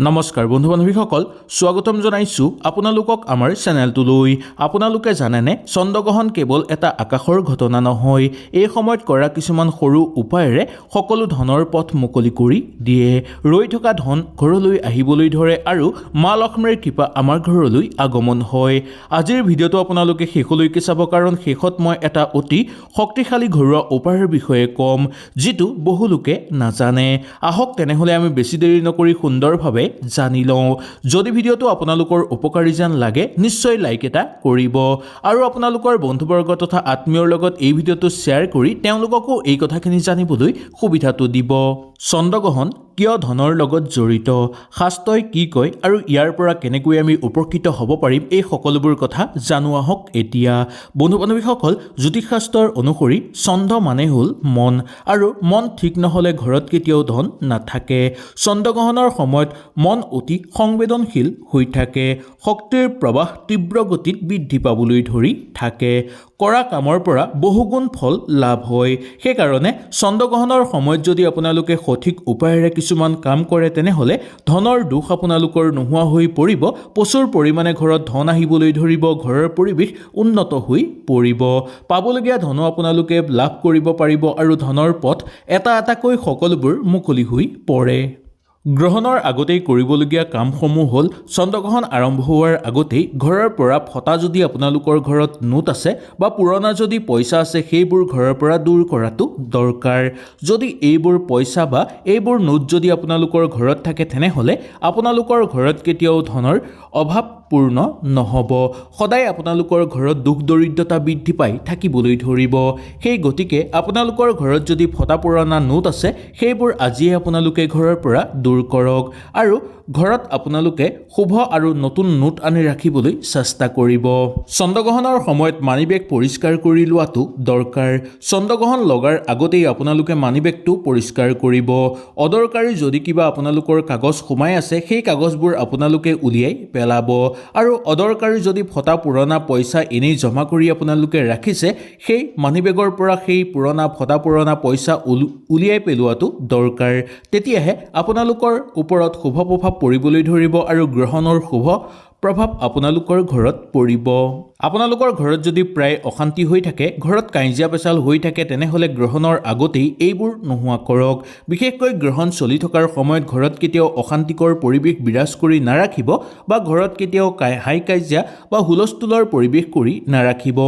নমস্কাৰ বন্ধু বান্ধৱীসকল, স্বাগতম জনাইছো আপোনালোকক আমাৰ চেনেলটোলৈ। আপোনালোকে জানেনে, চন্দ্ৰগ্ৰহণ কেৱল এটা আকাশৰ ঘটনা নহয়, এই সময়ত কৰা কিছুমান সৰু উপায়েৰে সকলো ধনৰ পথ মুকলি কৰি দিয়ে। ৰৈ থকা ধন ঘৰলৈ আহিবলৈ ধৰে আৰু মা লক্ষ্মীৰ কৃপা আমাৰ ঘৰলৈ আগমন হয়। আজিৰ ভিডিঅ'টো আপোনালোকে শেষলৈকে চাব, কাৰণ শেষত মই এটা অতি শক্তিশালী ঘৰুৱা উপায়ৰ বিষয়ে ক'ম, যিটো বহু লোকে নাজানে। আহক তেনেহ'লে আমি বেছি দেৰি নকৰি সুন্দৰভাৱে জানি লওঁ। যদি ভিডিঅ'টো আপোনালোকৰ উপকাৰী যেন লাগে, নিশ্চয় লাইক এটা কৰিব আৰু আপোনালোকৰ বন্ধুবৰ্গ তথা আত্মীয়ৰ লগত এই ভিডিঅ'টো শ্বেয়াৰ কৰি তেওঁলোককো এই কথাখিনি জানিবলৈ সুবিধাটো দিব। চন্দ্ৰগ্ৰহণ কিয় ধনৰ লগত জড়িত, শাস্ত্ৰই কি কয় আৰু ইয়াৰ পৰা কেনেকৈ আমি উপকৃত হ'ব পাৰিম, এই সকলোবোৰ কথা জানো আহক এতিয়া। বন্ধু বান্ধৱীসকল, জ্যোতিষশাস্ত্ৰৰ অনুসৰি চন্দ্ৰ মানে হ'ল মন, আৰু মন ঠিক নহ'লে ঘৰত কেতিয়াও ধন নাথাকে। চন্দ্ৰগ্ৰহণৰ সময়ত মন অতি সংবেদনশীল হৈ থাকে, শক্তিৰ প্ৰবাহ তীব্ৰ গতিত বৃদ্ধি পাবলৈ ধৰি থাকে, কৰা কামৰ পৰা বহুগুণ ফল লাভ হয়। সেইকাৰণে চন্দ্ৰগ্ৰহণৰ সময়ত যদি আপোনালোকে সঠিক উপায়েৰে কিছুমান কাম কৰে, তেনেহ'লে ধনৰ দুখ আপোনালোকৰ নোহোৱা হৈ পৰিব, প্ৰচুৰ পৰিমাণে ঘৰত ধন আহিবলৈ ধৰিব, ঘৰৰ পৰিৱেশ উন্নত হৈ পৰিব, পাবলগীয়া ধনো আপোনালোকে লাভ কৰিব পাৰিব আৰু ধনৰ পথ এটা এটাকৈ সকলোবোৰ মুকলি হৈ পৰে। গ্ৰহণৰ আগতেই কৰিবলগীয়া কামসমূহ হ'ল, চন্দ্ৰগ্ৰহণ আৰম্ভ হোৱাৰ আগতেই ঘৰৰ পৰা ফটা যদি আপোনালোকৰ ঘৰত নোট আছে বা পুৰণা যদি পইচা আছে, সেইবোৰ ঘৰৰ পৰা দূৰ কৰাটো দৰকাৰ। যদি এইবোৰ পইচা বা এইবোৰ নোট যদি আপোনালোকৰ ঘৰত থাকে, তেনেহ'লে আপোনালোকৰ ঘৰত কেতিয়াও ধনৰ অভাৱ পূৰ্ণ নহ'ব, সদায় আপোনালোকৰ ঘৰত দুখ দৰিদ্ৰতা বৃদ্ধি পাই থাকিবলৈ ধৰিব। সেই গতিকে আপোনালোকৰ ঘৰত যদি ফটা পুৰণা নোট আছে, সেইবোৰ আজিয়ে আপোনালোকে ঘৰৰ পৰা দূৰ কৰক আৰু ঘৰত আপোনালোকে শুভ আৰু নতুন নোট আনি ৰাখিবলৈ চেষ্টা কৰিব। চন্দ্ৰগ্ৰহণৰ সময়ত মানিবেগ পৰিষ্কাৰ কৰি লোৱাটো দৰকাৰ। চন্দ্ৰগ্ৰহণ লগাৰ আগতেই আপোনালোকে মানিবেগটো পৰিষ্কাৰ কৰিব। অদৰকাৰী যদি কিবা আপোনালোকৰ কাগজ সোমাই আছে, সেই কাগজবোৰ আপোনালোকে উলিয়াই পেলাব, আৰু অদৰকাৰী যদি ফটা পুৰণা পইচা এনেই জমা কৰি আপোনালোকে ৰাখিছে, সেই মানিবেগৰ পৰা সেই পুৰণা ফটা পুৰণা পইচা উলিয়াই পেলোৱাটো দৰকাৰ। তেতিয়াহে আপোনালোকৰ ওপৰত শুভ প্ৰভাৱ পৰিবলৈ ধৰিব আৰু গ্ৰহণৰ শুভ প্ৰভাৱ আপোনালোকৰ ঘৰত পৰিব। আপোনালোকৰ ঘৰত যদি প্ৰায় অশান্তি হৈ থাকে, ঘৰত কাজিয়া পেচাল হৈ থাকে, তেনেহ'লে গ্ৰহণৰ আগতেই এইবোৰ নোহোৱা কৰক। বিশেষকৈ গ্ৰহণ চলি থকাৰ সময়ত ঘৰত কেতিয়াও অশান্তিকৰ পৰিৱেশ বিৰাজ কৰি নাৰাখিব বা ঘৰত কেতিয়াও হাই কাজিয়া বা হুলস্থুলৰ পৰিৱেশ কৰি নাৰাখিব।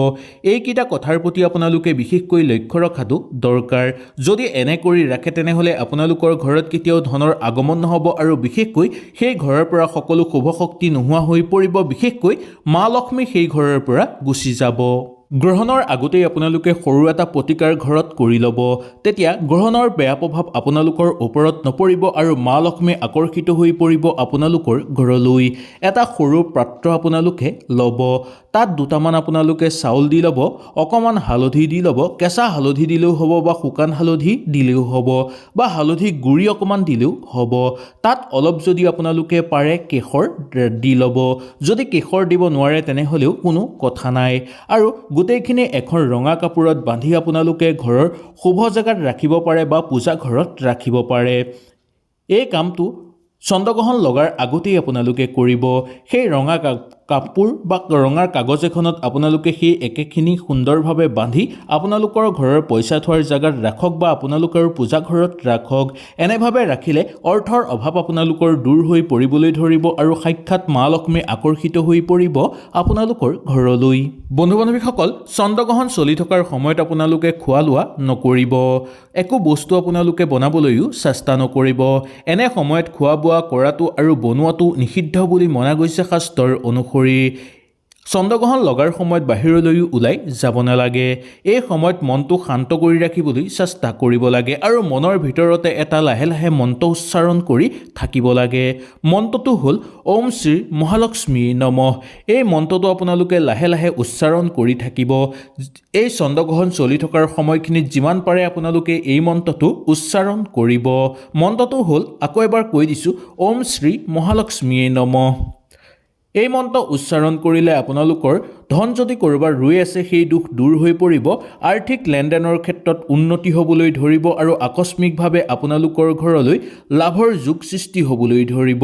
এইকেইটা কথাৰ প্ৰতি আপোনালোকে বিশেষকৈ লক্ষ্য ৰখাটো দৰকাৰ। যদি এনে কৰি ৰাখে, তেনেহ'লে আপোনালোকৰ ঘৰত কেতিয়াও ধনৰ আগমন নহ'ব আৰু বিশেষকৈ সেই ঘৰৰ পৰা সকলো শুভ শক্তি নোহোৱা হৈ পৰিব, বিশেষকৈ মা লক্ষ্মী সেই ঘৰৰ পৰা গুচি যাব। গ্ৰহণৰ আগতেই আপোনালোকে সৰু এটা প্ৰতিকাৰ ঘৰত কৰি ল'ব, তেতিয়া গ্ৰহণৰ বেয়া প্ৰভাৱ আপোনালোকৰ ওপৰত নপৰিব আৰু মা লক্ষ্মী আকৰ্ষিত হৈ পৰিব আপোনালোকৰ ঘৰলৈ। এটা সৰু পাত্ৰ আপোনালোকে ল'ব, তাত দুটামান আপোনালোকে চাউল দি ল'ব, অকণমান হালধি দি ল'ব, কেঁচা হালধি দিলেও হ'ব বা শুকান হালধি দিলেও হ'ব বা হালধি গুড়ি অকণমান দিলেও হ'ব। তাত অলপ যদি আপোনালোকে পাৰে কেশৰ দি ল'ব, যদি কেশৰ দিব নোৱাৰে তেনেহ'লেও কোনো কথা নাই, আৰু গোটেইখিনি এখন ৰঙা কাপোৰত বান্ধি আপোনালোকে ঘৰৰ শুভ জেগাত ৰাখিব পাৰে বা পূজা ঘৰত ৰাখিব পাৰে। এই কামটো চন্দ্ৰগ্ৰহণ লগাৰ আগতেই আপোনালোকে কৰিব। সেই ৰঙা কাপোৰ বা ৰঙা কাগজ এখনত আপোনালোকে সেই একেখিনি সুন্দৰভাৱে বান্ধি আপোনালোকৰ ঘৰৰ পইচা থোৱাৰ জেগাত ৰাখক বা আপোনালোকৰ পূজা ঘৰত ৰাখক। এনেভাৱে ৰাখিলে অৰ্থৰ অভাৱ আপোনালোকৰ দূৰ হৈ পৰিবলৈ ধৰিব আৰু সাক্ষাৎ মা লক্ষ্মী আকৰ্ষিত হৈ পৰিব আপোনালোকৰ ঘৰলৈ। বন্ধু বান্ধৱীসকল, চন্দ্ৰগ্ৰহণ চলি থকাৰ সময়ত আপোনালোকে খোৱা লোৱা নকৰিব, একো বস্তু আপোনালোকে বনাবলৈও চেষ্টা নকৰিব। এনে সময়ত খোৱা বোৱা কৰাটো আৰু বনোৱাটো নিষিদ্ধ বুলি মনা গৈছে শাস্ত্ৰৰ অনুসৰি। চন্দ্ৰগ্ৰহণ লগাৰ সময়ত বাহিৰলৈও ওলাই যাব নালাগে। এই সময়ত মনটো শান্ত কৰি ৰাখিবলৈ চেষ্টা কৰিব লাগে আৰু মনৰ ভিতৰতে এটা লাহে লাহে মন্ত্ৰ উচ্চাৰণ কৰি থাকিব লাগে। মন্ত্ৰটো হ'ল ওম শ্ৰী মহালক্ষ্মী নমঃ। এই মন্ত্ৰটো আপোনালোকে লাহে লাহে উচ্চাৰণ কৰি থাকিব। এই চন্দ্ৰগ্ৰহণ চলি থকাৰ সময়খিনিত যিমান পাৰে আপোনালোকে এই মন্ত্ৰটো উচ্চাৰণ কৰিব। মন্ত্ৰটো হ'ল, আকৌ এবাৰ কৈ দিছোঁ, ওম শ্ৰী মহালক্ষ্মী নমঃ। এই মন্ত্ৰ উচ্চাৰণ কৰিলে আপোনালোকৰ ধন যদি ক'ৰবাৰ ৰৈ আছে সেই দুখ দূৰ হৈ পৰিব, আৰ্থিক লেনদেনৰ ক্ষেত্ৰত উন্নতি হ'বলৈ ধৰিব আৰু আকস্মিকভাৱে আপোনালোকৰ ঘৰলৈ লাভৰ যোগ সৃষ্টি হ'বলৈ ধৰিব।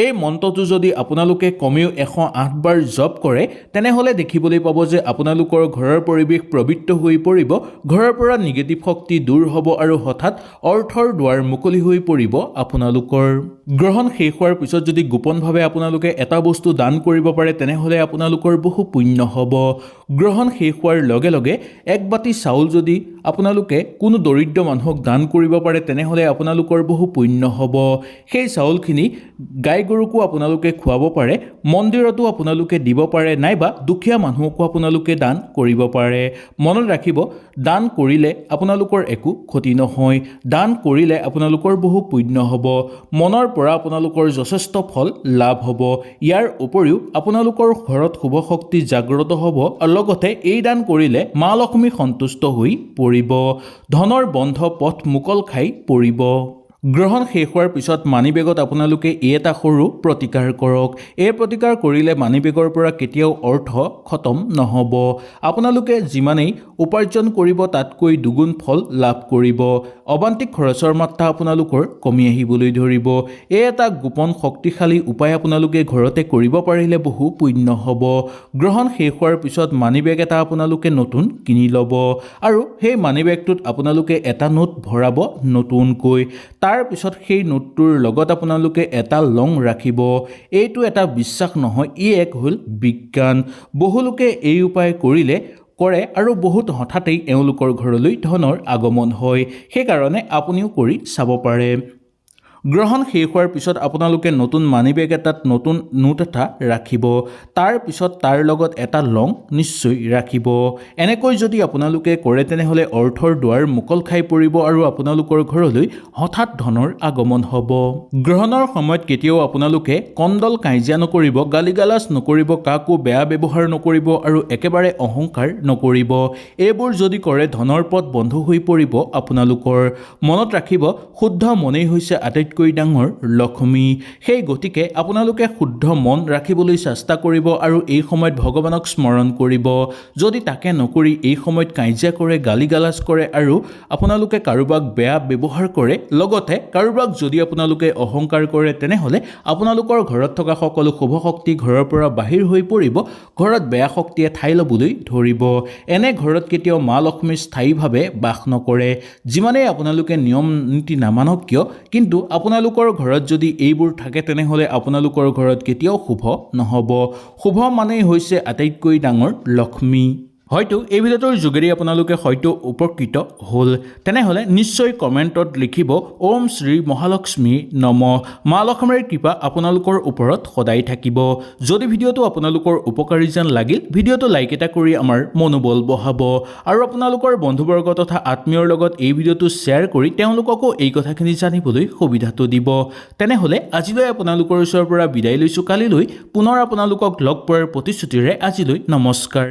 এই মন্ত্ৰটো যদি আপোনালোকে কমেও 108 বাৰ জপ কৰে তেনেহ'লে দেখিবলৈ পাব যে আপোনালোকৰ ঘৰৰ পৰিৱেশ পবিত্ৰ হৈ পৰিব, ঘৰৰ পৰা নিগেটিভ শক্তি দূৰ হ'ব আৰু হঠাৎ অৰ্থৰ দুৱাৰ মুকলি হৈ পৰিব আপোনালোকৰ। গ্ৰহণ শেষ হোৱাৰ পিছত যদি গোপনভাৱে আপোনালোকে এটা বস্তু দান কৰিব পাৰে তেনেহ'লে আপোনালোকৰ বহু পুণ্য হ'ব। গ্ৰহণ শেষ হোৱাৰ লগে লগে এক বাটি চাউল যদি আপোনালোকে কোনো দৰিদ্ৰ মানুহক দান কৰিব পাৰে তেনেহ'লে আপোনালোকৰ বহু পুণ্য হ'ব। সেই চাউলখিনি গাই গৰুকো আপোনালোকে খুৱাব পাৰে, মন্দিৰতো আপোনালোকে দিব পাৰে, নাইবা দুখীয়া মানুহকো আপোনালোকে দান কৰিব পাৰে। মনত ৰাখিব, দান কৰিলে আপোনালোকৰ একো ক্ষতি নহয়, দান কৰিলে আপোনালোকৰ বহু পুণ্য হ'ব, মনৰ পৰা আপোনালোকৰ যথেষ্ট ফল লাভ হ'ব। ইয়াৰ উপৰিও আপোনালোকৰ ঘৰত শুভ শক্তি জাগ্ৰত হ'ব আৰু লগতে এই দান কৰিলে মা লক্ষ্মী সন্তুষ্ট হৈ পৰিব, ধনৰ বন্ধ পথ মুকল খাই পৰিব। গ্ৰহণ শেষ হোৱাৰ পিছত মানিবেগত আপোনালোকে এই এটা সৰু প্ৰতিকাৰ কৰক। এই প্ৰতিকাৰ কৰিলে মানিবেগৰ পৰা কেতিয়াও অৰ্থ খতম নহ'ব। আপোনালোকে যিমানেই উপাৰ্জন কৰিব তাতকৈ দুগুণ ফল লাভ কৰিব। অবান্তিক খৰচৰ মাত্ৰা আপোনালোকৰ কমি আহিবলৈ ধৰিব। এই এটা গোপন শক্তিশালী উপায় আপোনালোকে ঘৰতে কৰিব পাৰিলে বহু পুণ্য হ'ব। গ্ৰহণ শেষ হোৱাৰ পিছত মানিবেগ এটা আপোনালোকে নতুন কিনি ল'ব আৰু সেই মানিবেগটোত আপোনালোকে এটা নোট ভৰাব নতুনকৈ। তাৰপিছত সেই নোটটোৰ লগত আপোনালোকে এটা লং ৰাখিব। এইটো এটা বিশ্বাস নহয়, ই এক হ'ল বিজ্ঞান। বহুলোকে এই উপায় কৰে আৰু বহুত হঠাতেই এওঁলোকৰ ঘৰলৈ ধনৰ আগমন হয়। সেইকাৰণে আপুনিও কৰি চাব পাৰে। গ্ৰহণ শেষ হোৱাৰ পিছত আপোনালোকে নতুন মানিবেগ এটাত নতুন নোট এটা ৰাখিব, তাৰপিছত তাৰ লগত এটা লং নিশ্চয় ৰাখিব। এনেকৈ যদি আপোনালোকে কৰে তেনেহ'লে অৰ্থৰ দুৱাৰ মুকল খাই পৰিব আৰু আপোনালোকৰ ঘৰলৈ হঠাৎ ধনৰ আগমন হ'ব। গ্ৰহণৰ সময়ত কেতিয়াও আপোনালোকে কণ্ডল কাজিয়া নকৰিব, গালি গালাজ নকৰিব, কাকো বেয়া ব্যৱহাৰ নকৰিব আৰু একেবাৰে অহংকাৰ নকৰিব। এইবোৰ যদি কৰে ধনৰ পথ বন্ধ হৈ পৰিব আপোনালোকৰ। মনত ৰাখিব, শুদ্ধ মনেই হৈছে আটাইতকৈ ডাঙৰ লক্ষ্মী। সেই গতিকে আপোনালোকে শুদ্ধ মন ৰাখিবলৈ চেষ্টা কৰিব আৰু এই সময়ত ভগৱানক স্মৰণ কৰিব। যদি তাকে নকৰি এই সময়ত কাজিয়া কৰে, গালি গালাজ কৰে আৰু আপোনালোকে কাৰোবাক বেয়া ব্যৱহাৰ কৰে, লগতে কাৰোবাক যদি আপোনালোকে অহংকাৰ কৰে তেনেহ'লে আপোনালোকৰ ঘৰত থকা সকলো শুভ শক্তি ঘৰৰ পৰা বাহিৰ হৈ পৰিব, ঘৰত বেয়া শক্তিয়ে ঠাই ল'বলৈ ধৰিব। এনে ঘৰত কেতিয়াও মা লক্ষ্মী স্থায়ীভাৱে বাস নকৰে। যিমানেই আপোনালোকে নিয়ম নীতি নামানক কিয়, কিন্তু আপোনালোকৰ ঘৰত যদি এইবোৰ থাকে তেনেহ'লে আপোনালোকৰ ঘৰত কেতিয়াও শুভ নহ'ব। শুভ মানেই হৈছে আটাইতকৈ ডাঙৰ লক্ষ্মী। হয়তো এই ভিডিঅ'টোৰ যোগেদি আপোনালোকে হয়তো উপকৃত হ'ল। তেনেহ'লে নিশ্চয় কমেণ্টত লিখিব ওম শ্ৰী মহালক্ষ্মী নমঃ। মা লক্ষ্মীৰ কৃপা আপোনালোকৰ ওপৰত সদায় থাকিব। যদি ভিডিঅ'টো আপোনালোকৰ উপকাৰী যেন লাগিল, ভিডিঅ'টো লাইক এটা কৰি আমাৰ মনোবল বঢ়াব আৰু আপোনালোকৰ বন্ধুবৰ্গ তথা আত্মীয়ৰ লগত এই ভিডিঅ'টো শ্বেয়াৰ কৰি তেওঁলোককো এই কথাখিনি জানিবলৈ সুবিধাটো দিব। তেনেহ'লে আজিলৈ আপোনালোকৰ ওচৰৰ পৰা বিদায় লৈছোঁ। কালিলৈ পুনৰ আপোনালোকক লগ পোৱাৰ প্ৰতিশ্ৰুতিৰে আজিলৈ নমস্কাৰ।